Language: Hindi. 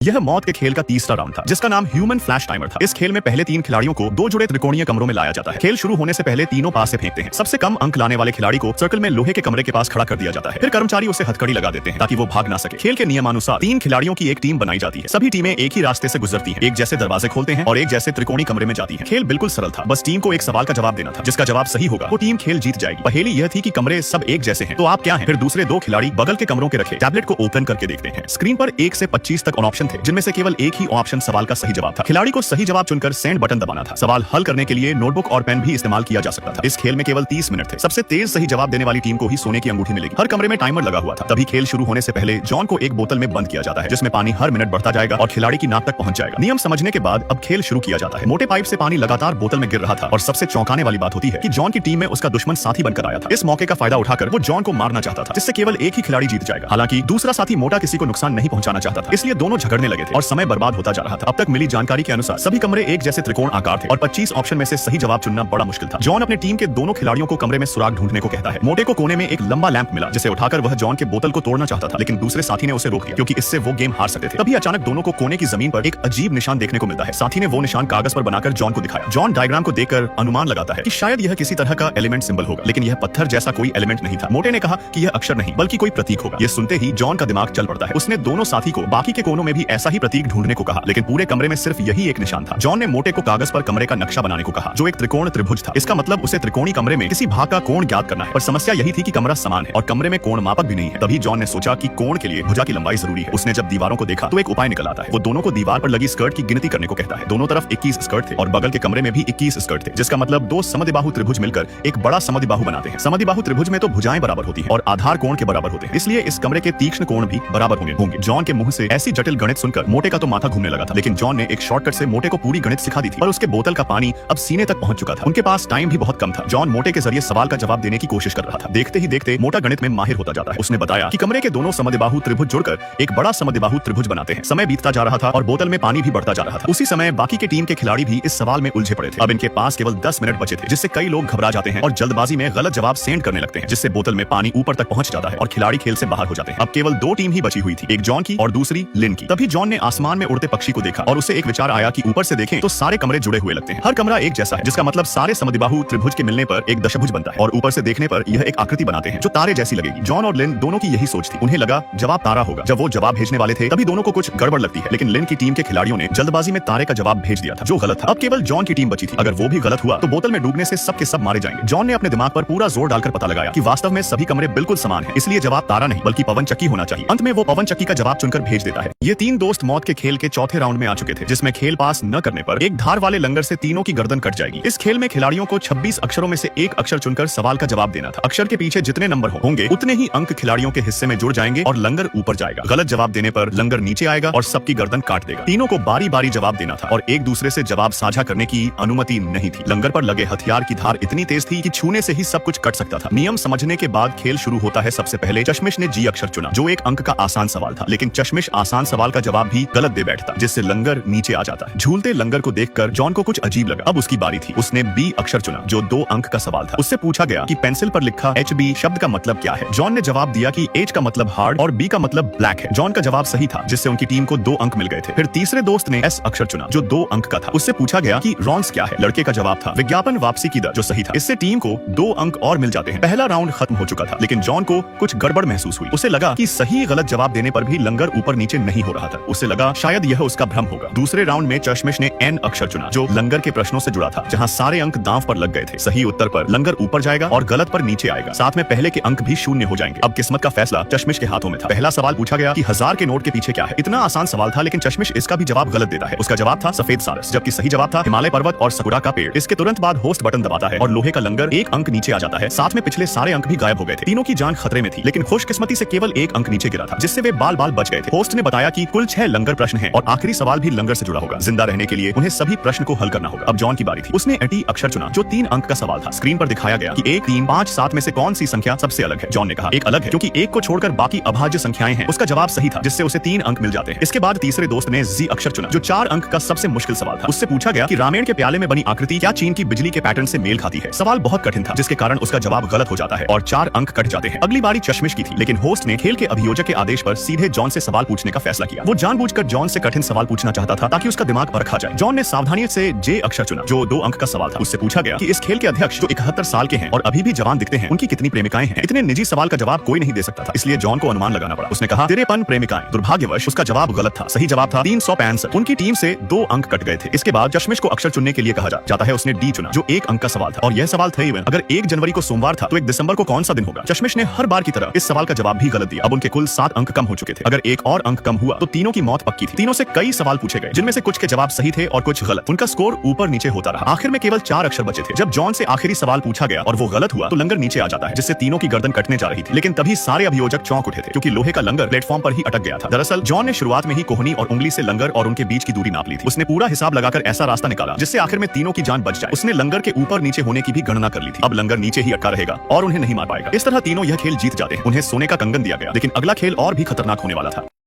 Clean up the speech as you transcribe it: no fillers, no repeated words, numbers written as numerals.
यह मौत के खेल का तीसरा राउंड था, जिसका नाम ह्यूमन फ्लैश टाइमर था। इस खेल में पहले 3 खिलाड़ियों को 2 जुड़े त्रिकोणीय कमरों में लाया जाता है। खेल शुरू होने से पहले तीनों पास से फेंकते हैं। सबसे कम अंक लाने वाले खिलाड़ी को सर्कल में लोहे के कमरे के पास खड़ा कर दिया जाता है। फिर कर्मचारी उसे हथकड़ी लगा देते हैं ताकि वो भाग ना सके। खेल के नियमानुसार 3 खिलाड़ियों की एक टीम बनाई जाती है। सभी टीमें एक ही रास्ते से गुजरती हैं, एक जैसे दरवाजे खोलते हैं और एक जैसे त्रिकोणीय कमरे में जाती है। खेल बिल्कुल सरल था, बस टीम को एक सवाल का जवाब देना था। जिसका जवाब सही होगा वो टीम खेल जीत जाएगी। पहेली यह थी कि कमरे सब एक जैसे हैं, तो आप क्या हैं? फिर दूसरे 2 खिलाड़ी बगल के कमरों के रखे टैबलेट को ओपन करके देखते हैं। स्क्रीन पर 1 से 25 तक ऑप्शन थे, जिनमें से केवल एक ही ऑप्शन सवाल का सही जवाब था। खिलाड़ी को सही जवाब चुनकर सेंड बटन दबाना था। सवाल हल करने के लिए नोटबुक और पेन भी इस्तेमाल किया जा सकता था। इस खेल में केवल 30 मिनट थे। सबसे तेज सही जवाब देने वाली टीम को ही सोने की अंगूठी मिलेगी। हर कमरे में टाइमर लगा हुआ था। तभी खेल शुरू होने से पहले जॉन को एक बोतल में बंद किया जाता है, जिसमें पानी हर मिनट बढ़ता जाएगा और खिलाड़ी की नाक तक पहुंच जाएगा। नियम समझने के बाद अब खेल शुरू किया जाता है। मोटे पाइप से पानी लगातार बोतल में गिर रहा था और सबसे चौंकाने वाली बात होती है कि जॉन की टीम में उसका दुश्मन साथी बनकर आया था। इस मौके का फायदा उठाकर वो जॉन को मारना चाहता था, जिससे केवल एक ही खिलाड़ी जीत जाएगा। हालांकि दूसरा साथी मोटा किसी को नुकसान नहीं पहुंचाना चाहता था, इसलिए दोनों झगड़ने लगे थे और समय बर्बाद होता जा रहा था। अब तक मिली जानकारी के अनुसार सभी कमरे एक जैसे त्रिकोण आकार थे और 25 ऑप्शन में से सही जवाब चुनना बड़ा मुश्किल था। जॉन अपने टीम के दोनों खिलाड़ियों को कमरे में सुराग ढूंढने को कहता है। मोटे को कोने में एक लंबा लैंप मिला, जिसे उठाकर वह जॉन के बोतल को तोड़ना चाहता था, लेकिन दूसरे साथी ने उसे रोक दिया क्योंकि इससे वो गेम हार सकते थे। तभी अचानक दोनों को कोने की जमीन पर एक अजीब निशान देखने को मिलता है। साथी ने वो निशान कागज पर बनाकर जॉन को दिखाया। जॉन डायग्राम को देखकर अनुमान लगाता है कि शायद यह किसी तरह का एलिमेंट सिंबल होगा, लेकिन यह पत्थर जैसा कोई एलिमेंट नहीं था। मोटे ने कहा कि यह अक्षर नहीं बल्कि कोई प्रतीक होगा। यह सुनते ही जॉन का दिमाग चल पड़ता है। उसने दोनों साथी को बाकी के कोनों में भी ऐसा ही प्रतीक ढूंढने को कहा, लेकिन पूरे कमरे में सिर्फ यही एक निशान था। जॉन ने मोटे को कागज पर कमरे का नक्शा बनाने को कहा, जो एक त्रिकोण त्रिभुज था। इसका मतलब उसे त्रिकोणी कमरे में किसी भाग का कोण ज्ञात करना है। पर समस्या यही थी कि कमरा समान है और कमरे में कोण मापक भी नहीं है। तभी जॉन ने सोचा कि कोण के लिए भुजा की लंबाई जरूरी है। उसने जब दीवारों को देखा तो एक उपाय निकल आता है। वो दोनों को दीवार पर लगी स्कर्ट की गिनती करने को कहता है। दोनों तरफ 21 स्कर्ट थे और बगल के कमरे में भी 21 स्कर्ट थे, जिसका मतलब 2 समद्विबाहु त्रिभुज मिलकर एक बड़ा समद्विबाहु बनाते हैं। समद्विबाहु त्रिभुज में तो भुजाएं बराबर होती हैं और आधार कोण के बराबर होते हैं, इसलिए इस कमरे के तीक्ष्ण कोण भी बराबर होंगे। जॉन के मुंह से ऐसी जटिल गणित सुनकर मोटे का तो माथा घूमने लगा था, लेकिन जॉन ने एक शॉर्टकट से मोटे को पूरी गणित सिखा दी थी। पर उसके बोतल का पानी अब सीने तक पहुंच चुका था। उनके पास टाइम भी बहुत कम था। जॉन मोटे के जरिए सवाल का जवाब देने की कोशिश कर रहा था। देखते ही देखते मोटा गणित में माहिर होता जाता है। उसने बताया कि कमरे के दोनों समद्विबाहु त्रिभुज जुड़कर एक बड़ा समद्विबाहु त्रिभुज बनाते हैं। समय बीतता जा रहा था और बोतल में पानी भी बढ़ता जा रहा था। उसी समय बाकी के टीम के खिलाड़ी भी इस सवाल में उलझे पड़े थे। अब इनके पास केवल 10 मिनट बचे थे, जिससे कई लोग घबरा जाते हैं और जल्दबाजी में गलत जवाब सेंड करने लगते हैं, जिससे बोतल में पानी ऊपर तक पहुंच जाता है और खिलाड़ी खेल से बाहर हो जाते हैं। अब केवल 2 टीम ही बची हुई थी, एक जॉन की और दूसरी लिन की। तभी जॉन ने आसमान में उड़ते पक्षी को देखा और उसे एक विचार आया कि ऊपर से देखें तो सारे कमरे जुड़े हुए लगते हैं। हर कमरा एक जैसा है, जिसका मतलब सारे समद्विबाहु त्रिभुज के मिलने पर एक दशभुज बनता है और ऊपर से देखने पर यह एक आकृति बनाते हैं जो तारे जैसी लगेगी। जॉन और लिन दोनों की यही सोच थी। उन्हें लगा जवाब तारा होगा। जब वो जवाब भेजने वाले थे तभी दोनों को कुछ गड़बड़ लगती है, लेकिन लिन की टीम के खिलाड़ियों ने जल्दबाजी में तारे का जवाब भेज दिया था, जो गलत था। अब केवल जॉन की टीम बची थी। अगर वो भी गलत हुआ तो बोतल में डूबने से सब के सब मारे जाएंगे। जॉन ने अपने दिमाग पर पूरा जोर डालकर पता लगाया कि वास्तव में सभी कमरे बिल्कुल समान हैं, इसलिए जवाब तारा नहीं बल्कि पवन चक्की होना चाहिए। अंत में वो पवन चक्की का जवाब चुनकर भेज देता है। ये 3 दोस्त मौत के खेल के चौथे राउंड में आ चुके थे, जिसमें खेल पास न करने पर एक धार वाले लंगर से तीनों की गर्दन कट जाएगी। इस खेल में खिलाड़ियों को 26 अक्षरों में से एक अक्षर चुनकर सवाल का जवाब देना था। अक्षर के पीछे जितने नंबर होंगे उतने ही अंक खिलाड़ियों के हिस्से में जुड़ जाएंगे और लंगर ऊपर जाएगा। गलत जवाब देने पर लंगर नीचे आएगा और सबकी गर्दन काट देगा। तीनों को बारी बारी जवाब देना था और एक दूसरे से जवाब साझा करने की अनुमति नहीं थी। लंगर पर लगे हथियार की धार इतनी तेज थी कि छूने से ही सब कुछ कट सकता था। नियम समझने के बाद खेल शुरू होता है। सबसे पहले चश्मिश ने जी अक्षर चुना, जो एक अंक का आसान सवाल था, लेकिन चश्मिश आसान सवाल का जवाब भी गलत दे बैठता, जिससे लंगर नीचे आ जाता है। झूलते लंगर को देखकर जॉन को कुछ अजीब लगा। अब उसकी बारी थी। उसने बी अक्षर चुना, जो 2 अंक का सवाल था। उससे पूछा गया कि पेंसिल पर लिखा HB शब्द का मतलब क्या है। जॉन ने जवाब दिया कि H का मतलब हार्ड और B का मतलब ब्लैक है। जॉन का जवाब सही था, जिससे उनकी टीम को 2 अंक मिल गए थे। फिर तीसरे दोस्त ने S अक्षर चुना, जो 2 अंक का था। उससे पूछा गया कि रॉन्स क्या है। लड़के का जवाब था विज्ञापन वापसी की दर, जो सही था। इससे टीम को 2 अंक और मिल जाते हैं। पहला राउंड खत्म हो चुका था, लेकिन जॉन को कुछ गड़बड़ महसूस हुई। उसे लगा कि सही गलत जवाब देने पर भी लंगर ऊपर नीचे नहीं हो रहा था। उसे लगा शायद यह उसका भ्रम होगा। दूसरे राउंड में चश्मिश ने N अक्षर चुना, जो लंगर के प्रश्नों से जुड़ा था, जहां सारे अंक दांव पर लग गए थे। सही उत्तर पर लंगर ऊपर जाएगा और गलत पर नीचे आएगा। साथ में पहले के अंक भी 0 हो जाएंगे। अब किस्मत का फैसला चश्मिश के हाथों में था। पहला सवाल पूछा गया कि 1000 के नोट के पीछे क्या है। इतना आसान सवाल था, लेकिन चश्मिश इसका भी जवाब गलत देता है। उसका जवाब था सफेद सारस, जबकि सही जवाब था हिमालय पर्वत और सकुरा का पेड़। इसके तुरंत बाद होस्ट बटन दबाता है और लोहे का लंगर 1 अंक नीचे आ जाता है। साथ में पिछले सारे अंक भी गायब हो गए थे। तीनों की जान खतरे में थी, लेकिन खुशकिस्मती से केवल 1 अंक नीचे गिरा था, जिससे वे बाल बाल बच गए थे। होस्ट ने बताया कि कुल 6 लंगर प्रश्न हैं और आखिरी सवाल भी लंगर से जुड़ा होगा। जिंदा रहने के लिए उन्हें सभी प्रश्न को हल करना होगा। अब जॉन की बारी थी। उसने टी अक्षर चुना, जो 3 अंक का सवाल था। स्क्रीन पर दिखाया गया कि 1, 3, 5, 7 में से कौन सी संख्या सबसे अलग है। जॉन ने कहा 1 अलग है, क्योंकि 1 को छोड़कर बाकी अभाज्य संख्याएं हैं। उसका जवाब सही था, जिससे उसे 3 अंक मिल जाते हैं। इसके बाद तीसरे दोस्त ने जी अक्षर चुना, जो 4 अंक का सबसे मुश्किल सवाल था। उससे पूछा गया कि रामायण के प्याले में बनी आकृति क्या चीन की बिजली के पैटर्न से मेल खाती है। सवाल बहुत कठिन था, जिसके कारण उसका जवाब गलत हो जाता है और 4 अंक कट जाते हैं। अगली बारी चश्मिश की थी, लेकिन होस्ट ने खेल के अभियोजक के आदेश पर सीधे जॉन से सवाल पूछने का फैसला किया। वो जानबूझकर जॉन से कठिन सवाल पूछना चाहता था ताकि उसका दिमाग परखा जाए। जॉन ने सावधानी से जे अक्षर चुना जो 2 अंक का सवाल था। उससे पूछा गया कि इस खेल के अध्यक्ष जो 71 साल के हैं और अभी भी जवान दिखते हैं, उनकी कितनी प्रेमिकाएं हैं। इतने निजी सवाल का जवाब कोई नहीं दे सकता था, इसलिए जॉन को अनुमान लगाना पड़ा। उसने कहा 53 प्रेमिकाएं। दुर्भाग्यवश उसका जवाब गलत था। सही जवाब था 365। उनकी टीम से 2 अंक कट गए थे। इसके बाद चश्मिश को अक्षर चुनने के लिए कहा जाता है। उसने डी चुना जो 1 अंक का सवाल था और यह सवाल था इवन अगर 1 जनवरी को सोमवार था तो 1 दिसंबर को कौन सा दिन होगा। चश्मिश ने हर बार की तरह इस सवाल का जवाब भी गलत दिया। अब उनके कुल 7 अंक कम हो चुके थे। अगर एक और अंक कम हुआ तो तीनों की मौत पक्की थी। तीनों से कई सवाल पूछे गए जिनमें से कुछ के जवाब सही थे और कुछ गलत। उनका स्कोर ऊपर नीचे होता रहा। आखिर में केवल 4 अक्षर बचे थे। जब जॉन से आखिरी सवाल पूछा गया और वो गलत हुआ तो लंगर नीचे आ जाता है, जिससे तीनों की गर्दन कटने जा रही थी। लेकिन तभी सारे अभियोजक चौंक उठे थे क्योंकि लोहे का लंगर प्लेटफॉर्म पर ही अटक गया था। दरअसल जॉन ने शुरुआत में ही कोहनी और उंगली से लंगर और उनके बीच की दूरी नाप ली थी। उसने पूरा हिसाब लगाकर ऐसा रास्ता निकाला जिससे आखिर में तीनों की जान बच जाए। उसने लंगर के ऊपर नीचे होने की भी गणना कर ली थी। अब लंगर नीचे ही अटका रहेगा और उन्हें नहीं मार पाएगा। इस तरह तीनों यह खेल जीत जाते हैं। उन्हें सोने का कंगन दिया गया, लेकिन अगला खेल और भी खतरनाक होने वाला था।